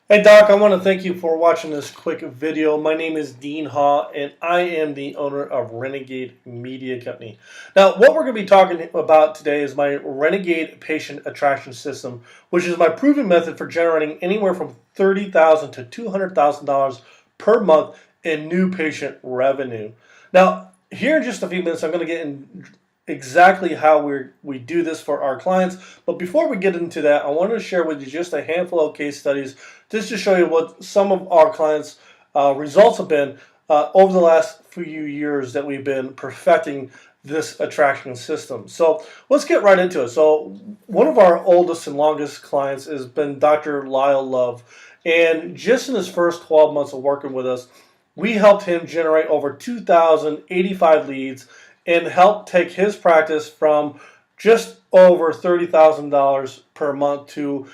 Hey Doc, I want to thank you for watching this quick video. My name is Dean Haw, and I am the owner of Renegade Media Company. Now, what we're going to be talking about today is my Renegade Patient Attraction System, which is my proven method for generating anywhere from $30,000 to $200,000 per month in new patient revenue. Now, here in just a few minutes, I'm going to get in exactly how we do this for our clients. But before we get into that, I want to share with you just a handful of case studies just to show you what some of our clients' results have been over the last few years that we've been perfecting this attraction system. So let's get right into it. So one of our oldest and longest clients has been Dr. Lyle Love. And just in his first 12 months of working with us, we helped him generate over 2,085 leads and help take his practice from just over $30,000 per month to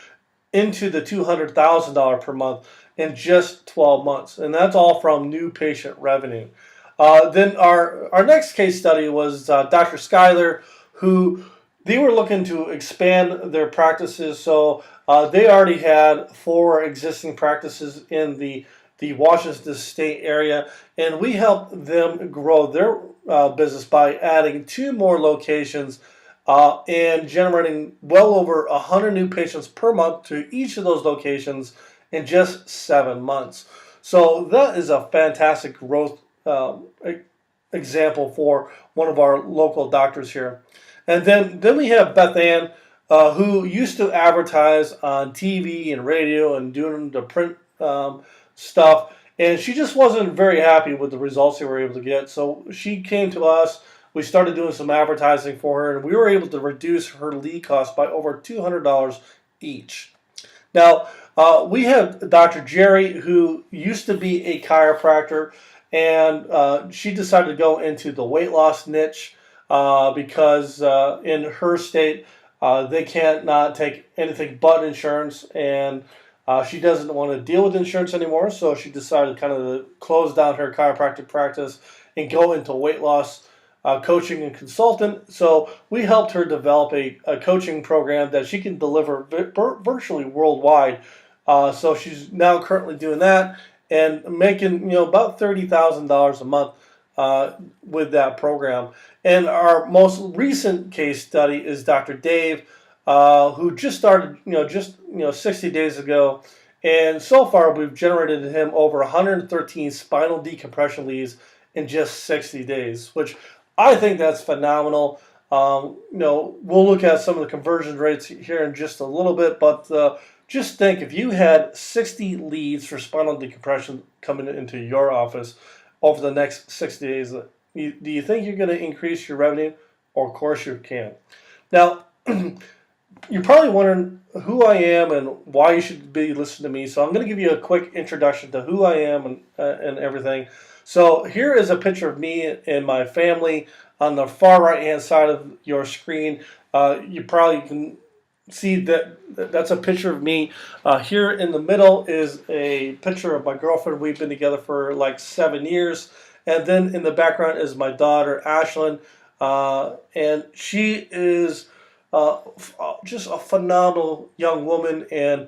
into the $200,000 per month in just 12 months. And that's all from new patient revenue. Then our next case study was Dr. Schuyler, who they were looking to expand their practices. So they already had 4 existing practices in the Washington State area, and we helped them grow their business by adding 2 more locations and generating well over 100 new patients per month to each of those locations in just 7 months. So that is a fantastic growth example for one of our local doctors here. And then we have Beth Ann, who used to advertise on TV and radio and doing the print stuff, and she just wasn't very happy with the results they were able to get. So she came to us. We started doing some advertising for her, and we were able to reduce her lead cost by over $200 each. Now, we have Dr. Jerry, who used to be a chiropractor, and she decided to go into the weight loss niche because in her state, they can't not take anything but insurance, and she doesn't want to deal with insurance anymore, so she decided kind of to close down her chiropractic practice and go into weight loss coaching and consultant. So we helped her develop a coaching program that she can deliver virtually worldwide. So she's now currently doing that and making about $30,000 a month with that program. And our most recent case study is Dr. Dave, who just started 60 days ago, and so far we've generated him over 113 spinal decompression leads in just 60 days, which I think that's phenomenal. We'll look at some of the conversion rates here in just a little bit, but just think if you had 60 leads for spinal decompression coming into your office over the next 60 days, do you think you're going to increase your revenue? Or of course you can. Now, you're probably wondering who I am and why you should be listening to me. So I'm going to give you a quick introduction to who I am and everything. So here is a picture of me and my family on the far right hand side of your screen. You probably can see that's a picture of me. Here in the middle is a picture of my girlfriend. We've been together for like 7 years. And then in the background is my daughter, Ashlyn. And she is just a phenomenal young woman, and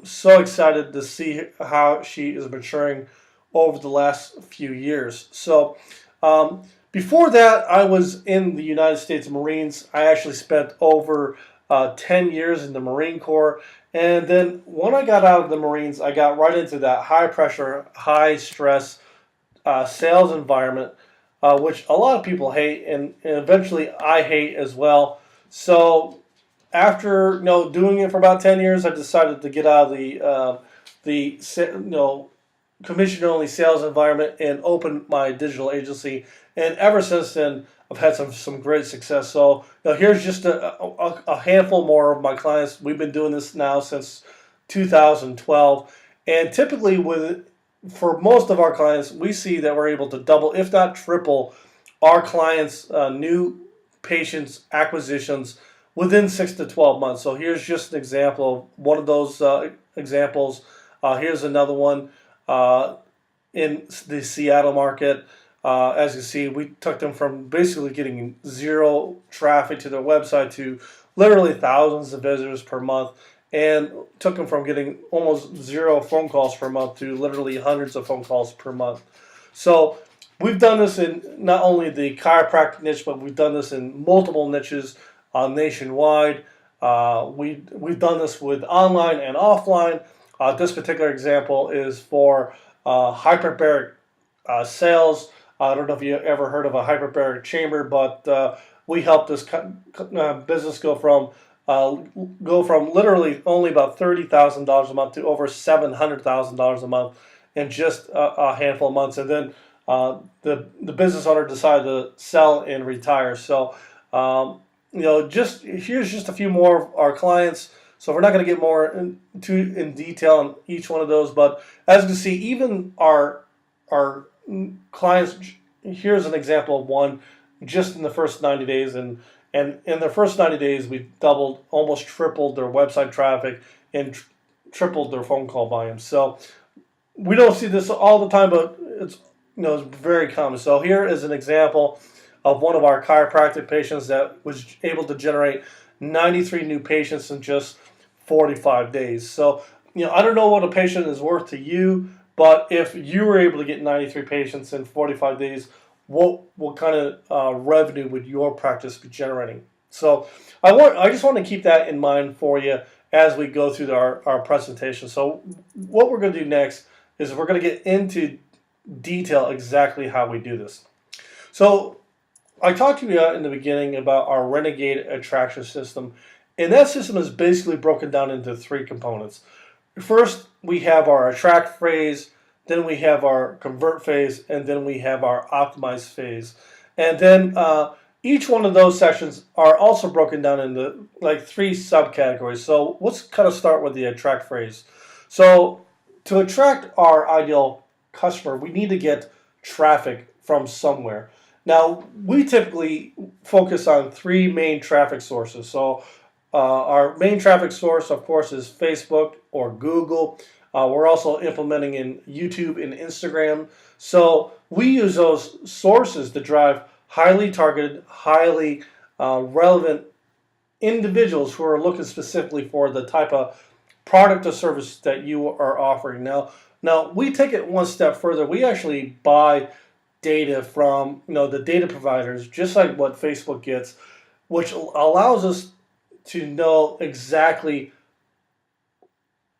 so excited to see how she is maturing over the last few years. So before that, I was in the United States Marines. I actually spent over 10 years in the Marine Corps. And then when I got out of the Marines, I got right into that high pressure, high stress sales environment, which a lot of people hate, and eventually I hate as well. So after doing it for about 10 years, I decided to get out of the commission-only sales environment and open my digital agency. And ever since then, I've had some great success. So here's just a handful more of my clients. We've been doing this now since 2012, and typically for most of our clients, we see that we're able to double, if not triple, our clients' new patients acquisitions within 6 to 12 months. So here's just an example of one of those examples. Here's another one in the Seattle market. As you see, we took them from basically getting 0 traffic to their website to literally thousands of visitors per month. and took them from getting almost 0 phone calls per month to literally hundreds of phone calls per month. So we've done this in not only the chiropractic niche, but we've done this in multiple niches nationwide. We've done this with online and offline. This particular example is for hyperbaric sales. I don't know if you ever heard of a hyperbaric chamber, but we helped this business go from literally only about $30,000 a month to over $700,000 a month in just a handful of months. And then the business owner decided to sell and retire. So here's just a few more of our clients. So we're not going to get more in detail on each one of those, but as you can see, even our clients. Here's an example of one just in the first 90 days, and in the first 90 days, we doubled, almost tripled their website traffic and tripled their phone call volume. So we don't see this all the time, but it's very common. So here is an example of one of our chiropractic patients that was able to generate 93 new patients in just 45 days. So I don't know what a patient is worth to you, but if you were able to get 93 patients in 45 days, what kind of revenue would your practice be generating? So I just want to keep that in mind for you as we go through our presentation. So what we're going to do next is we're going to get into detail exactly how we do this. So I talked to you in the beginning about our Renegade attraction system, and that system is basically broken down into 3 components. First, we have our attract phase, then we have our convert phase, and then we have our optimize phase. And then each one of those sections are also broken down into like 3 subcategories. So let's kind of start with the attract phase. So to attract our ideal customer, we need to get traffic from somewhere. Now, we typically focus on 3 main traffic sources. So our main traffic source, of course, is Facebook or Google. We're also implementing in YouTube and Instagram. So we use those sources to drive highly targeted, highly relevant individuals who are looking specifically for the type of product or service that you are offering. Now we take it one step further. We actually buy data from the data providers, just like what Facebook gets, which allows us to know exactly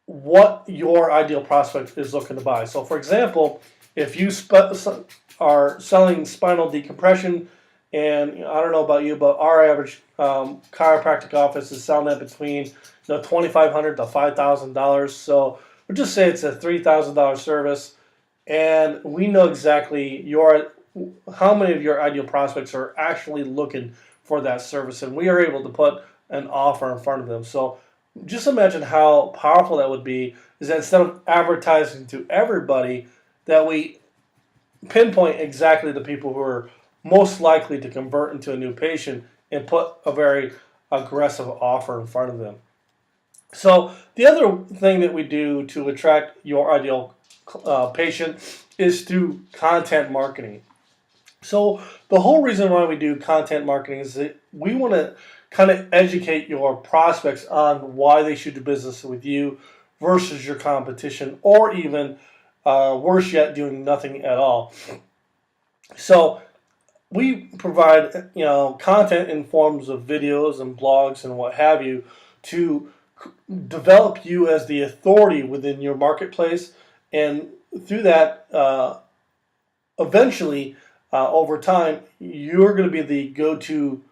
what your ideal prospect is looking to buy. So, for example, if you are selling spinal decompression, and I don't know about you, but our average chiropractic office is selling that between $2,500 to $5,000. So we'll just say it's a $3,000 service, and we know exactly how many of your ideal prospects are actually looking for that service, and we are able to put an offer in front of them. So just imagine how powerful that would be, is that instead of advertising to everybody, that we pinpoint exactly the people who are most likely to convert into a new patient and put a very aggressive offer in front of them. So the other thing that we do to attract your ideal patient is through content marketing. So the whole reason why we do content marketing is that we want to kind of educate your prospects on why they should do business with you versus your competition, or even worse yet, doing nothing at all. So we provide content in forms of videos and blogs and what have you to develop you as the authority within your marketplace, and through that eventually over time you're going to be the go-to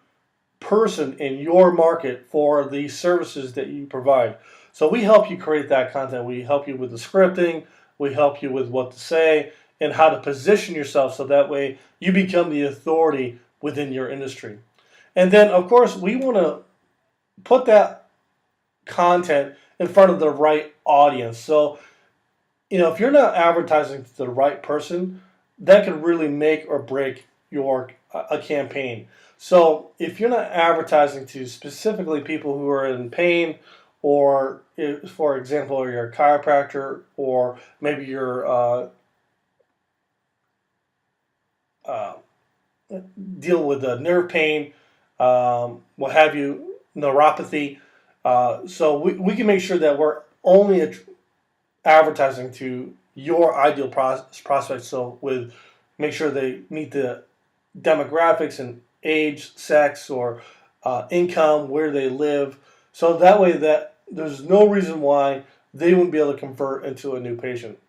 person in your market for the services that you provide. So we help you create that content. We help you with the scripting, we help you with what to say and how to position yourself, so that way you become the authority within your industry. And then of course we want to put that content in front of the right audience. So if you're not advertising to the right person, that could really make or break a campaign. So if you're not advertising to specifically people who are in pain, or for example, you're a chiropractor, or maybe you're deal with nerve pain, what have you, neuropathy, So we can make sure that we're only advertising to your ideal prospects. So with make sure they meet the demographics and age, sex, or income, where they live. So that way that there's no reason why they wouldn't be able to convert into a new patient.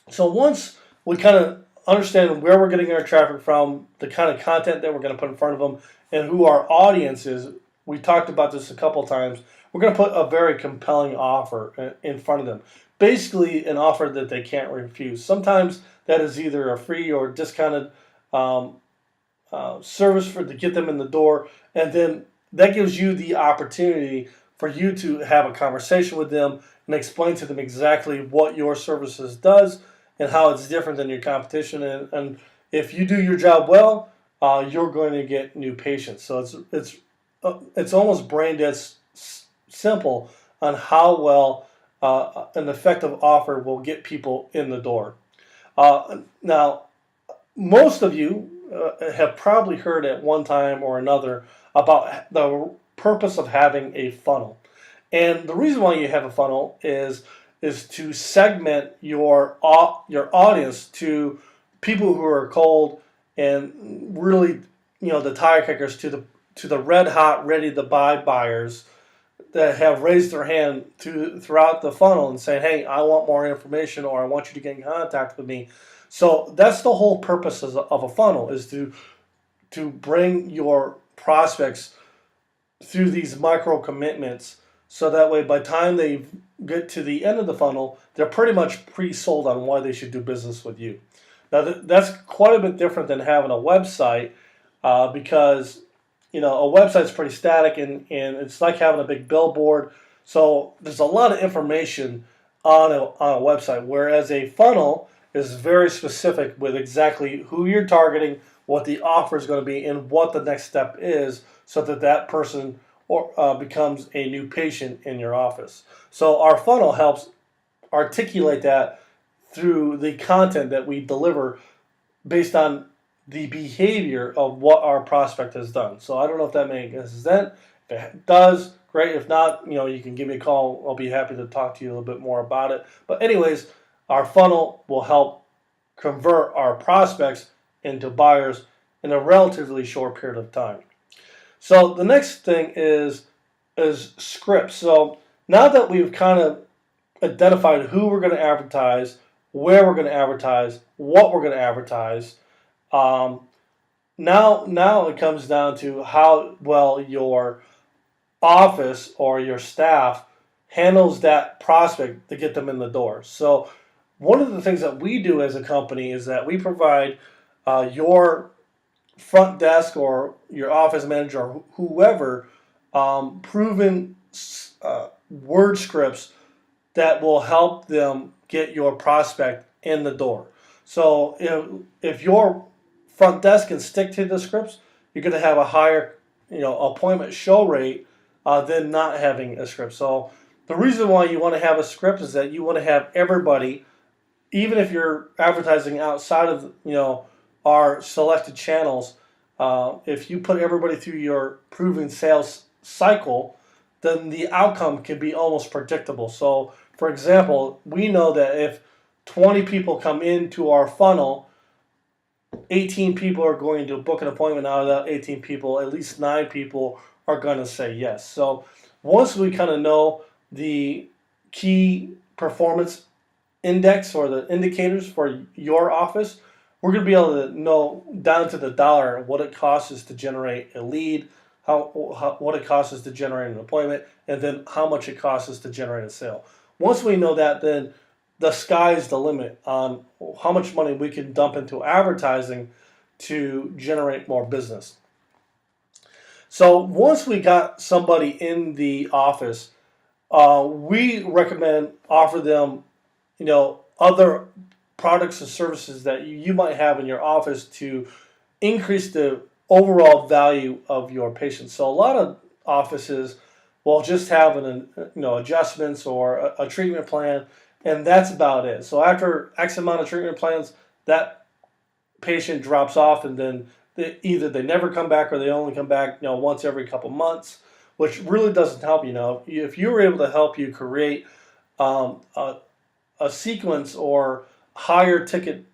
So once we kind of understand where we're getting our traffic from, the kind of content that we're going to put in front of them, and who our audience is, we talked about this a couple times. We're going to put a very compelling offer in front of them. Basically, an offer that they can't refuse. Sometimes that is either a free or discounted um, service to get them in the door, and then that gives you the opportunity for you to have a conversation with them and explain to them exactly what your services does and how it's different than your competition. And if you do your job well, you're going to get new patients. So it's almost brain dead simple on how well an effective offer will get people in the door. Now, most of you have probably heard at one time or another about the purpose of having a funnel. And the reason why you have a funnel is to segment your audience to people who are cold and really, the tire kickers, to the red hot ready to buy buyers that have raised their hand throughout the funnel and saying, hey, I want more information, or I want you to get in contact with me. So that's the whole purpose of a funnel, is to bring your prospects through these micro commitments, so that way by the time they get to the end of the funnel, they're pretty much pre-sold on why they should do business with you. Now that's quite a bit different than having a website, because a website's pretty static, and it's like having a big billboard. So there's a lot of information on a website, whereas a funnel is very specific with exactly who you're targeting, what the offer is going to be, and what the next step is, so that person becomes a new patient in your office. So our funnel helps articulate that through the content that we deliver based on the behavior of what our prospect has done. So I don't know if that makes sense. If it does, great. If not, you can give me a call. I'll be happy to talk to you a little bit more about it. But anyways, our funnel will help convert our prospects into buyers in a relatively short period of time. So the next thing is scripts. So now that we've kind of identified who we're going to advertise, where we're going to advertise, what we're going to advertise, now it comes down to how well your office or your staff handles that prospect to get them in the door. So one of the things that we do as a company is that we provide your front desk or your office manager or whoever proven word scripts that will help them get your prospect in the door. So if your front desk can stick to the scripts, you're going to have a higher appointment show rate than not having a script. So the reason why you want to have a script is that you want to have everybody, even if you're advertising outside of our selected channels, if you put everybody through your proven sales cycle, then the outcome can be almost predictable. So for example, we know that if 20 people come into our funnel, 18 people are going to book an appointment. Out of that 18 people, at least 9 people are going to say yes. So once we kind of know the key performance index or the indicators for your office, we're going to be able to know down to the dollar what it costs us to generate a lead, what it costs us to generate an appointment, and then how much it costs us to generate a sale. Once we know that, then the sky's the limit on how much money we can dump into advertising to generate more business. So once we got somebody in the office, we recommend offer them, other products and services that you might have in your office to increase the overall value of your patients. So a lot of offices will just have adjustments or a treatment plan, and that's about it. So after X amount of treatment plans, that patient drops off, and then either they never come back or they only come back once every couple months. which really doesn't help you. Now, if you were able to help you create um, a, a sequence or higher ticket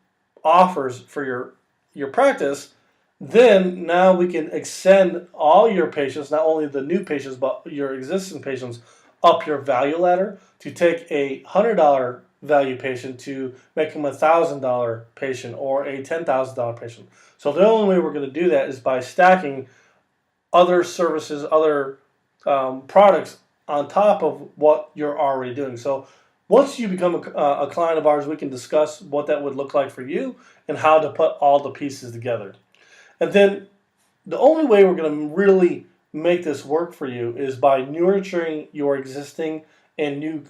offers for your practice, then now we can extend all your patients, not only the new patients, but your existing patients, up your value ladder to take $100 value patient to make them $1,000 patient or a $10,000 patient. So the only way we're going to do that is by stacking other services, other products on top of what you're already doing. So once you become a client of ours, we can discuss what that would look like for you and how to put all the pieces together. And then the only way we're going to really make this work for you is by nurturing your existing and new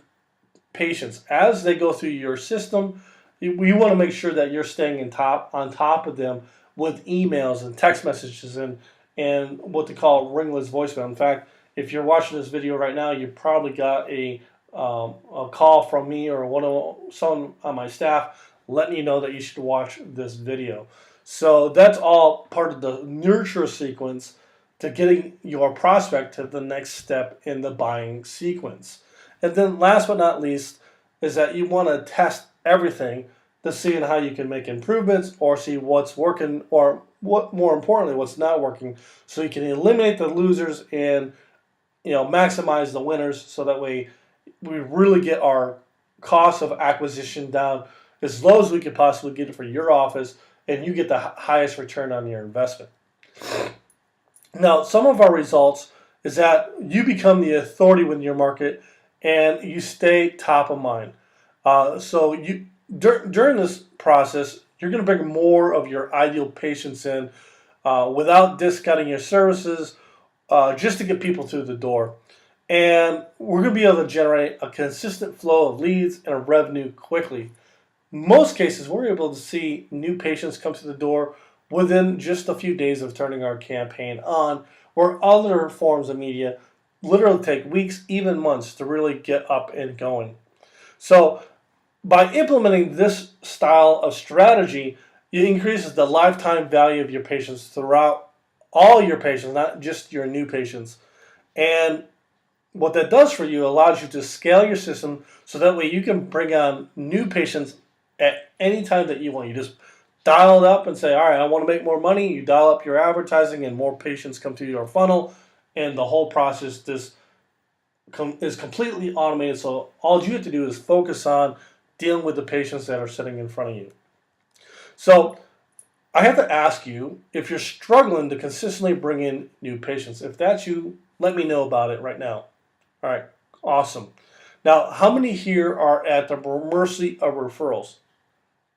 patients as they go through your system. We want to make sure that you're staying on top of them with emails and text messages and what they call ringless voicemail. In fact, if you're watching this video right now, you probably got a call from me or someone on my staff letting you know that you should watch this video. So that's all part of the nurture sequence to getting your prospect to the next step in the buying sequence. And then last but not least is that you want to test everything to see how you can make improvements or see what's working or what, more importantly, what's not working, so you can eliminate the losers and maximize the winners, so that way we really get our cost of acquisition down as low as we could possibly get it for your office, and you get the highest return on your investment. Now, some of our results is that you become the authority within your market and you stay top of mind. So during this process, you're going to bring more of your ideal patients in without discounting your services, just to get people through the door. And we're going to be able to generate a consistent flow of leads and of revenue quickly. Most cases, we're able to see new patients come to the door within just a few days of turning our campaign on, where other forms of media literally take weeks, even months, to really get up and going. So by implementing this style of strategy, it increases the lifetime value of your patients throughout all your patients, not just your new patients. And what that does for you allows you to scale your system so that way you can bring on new patients at any time that you want. You just dial it up and say, all right, I want to make more money. You dial up your advertising and more patients come to your funnel, and the whole process is completely automated. So all you have to do is focus on dealing with the patients that are sitting in front of you. So I have to ask you, if you're struggling to consistently bring in new patients, if that's you, let me know about it right now. All right, awesome. Now, how many here are at the mercy of referrals?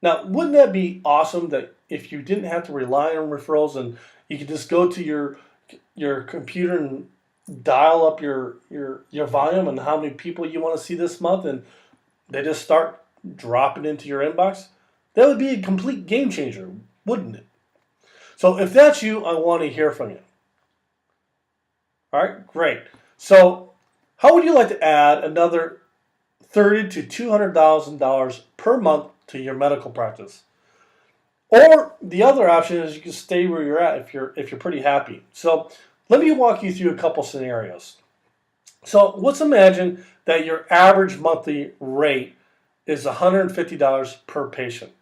Now, wouldn't that be awesome that if you didn't have to rely on referrals and you could just go to your computer and dial up your volume and how many people you want to see this month, and they just start dropping into your inbox? That would be a complete game changer, wouldn't it? So if that's you, I want to hear from you. All right, great. So how would you like to add another $30,000 to $200,000 per month to your medical practice? Or the other option is you can stay where you're at if you're pretty happy. So let me walk you through a couple scenarios. So let's imagine that your average monthly rate is $150 per patient.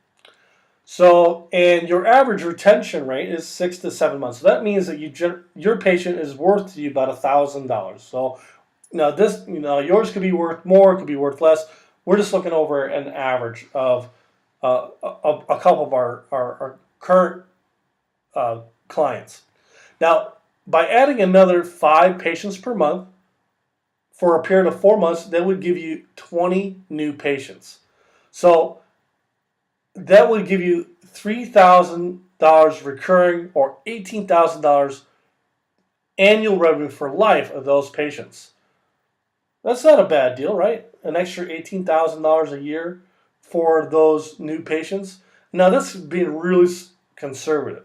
So, and your average retention rate is 6 to 7 months. So that means that your patient is worth to you about $1,000. So now this, yours could be worth more, it could be worth less. We're just looking over an average of a couple of our current clients. Now, by adding another 5 patients per month for a period of 4 months, that would give you 20 new patients. So that would give you $3,000 recurring or $18,000 annual revenue for life of those patients. That's not a bad deal, right? An extra $18,000 a year for those new patients. Now that's being really conservative.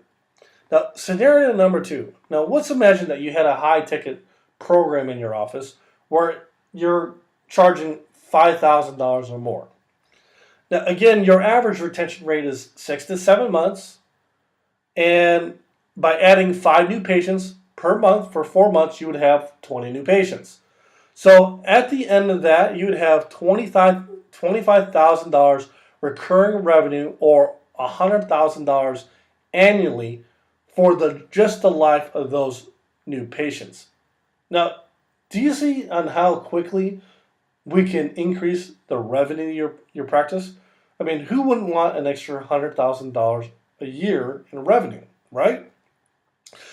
Now, scenario number 2. Now let's imagine that you had a high ticket program in your office where you're charging $5,000 or more. Now, again, your average retention rate is 6 to 7 months, and by adding 5 new patients per month for 4 months, you would have 20 new patients. So at the end of that, you would have $25,000 recurring revenue, or $100,000 annually for just the life of those new patients. Now, do you see on how quickly we can increase the revenue of your practice? I mean, who wouldn't want an extra $100,000 a year in revenue, right?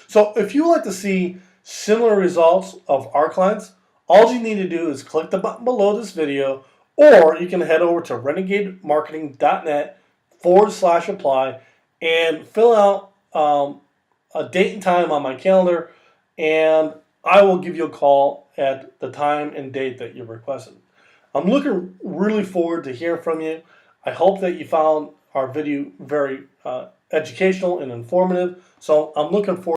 So if you would like to see similar results of our clients, all you need to do is click the button below this video, or you can head over to renegademarketing.net/apply and fill out a date and time on my calendar, and I will give you a call at the time and date that you requested. I'm looking really forward to hearing from you. I hope that you found our video very educational and informative. So I'm looking forward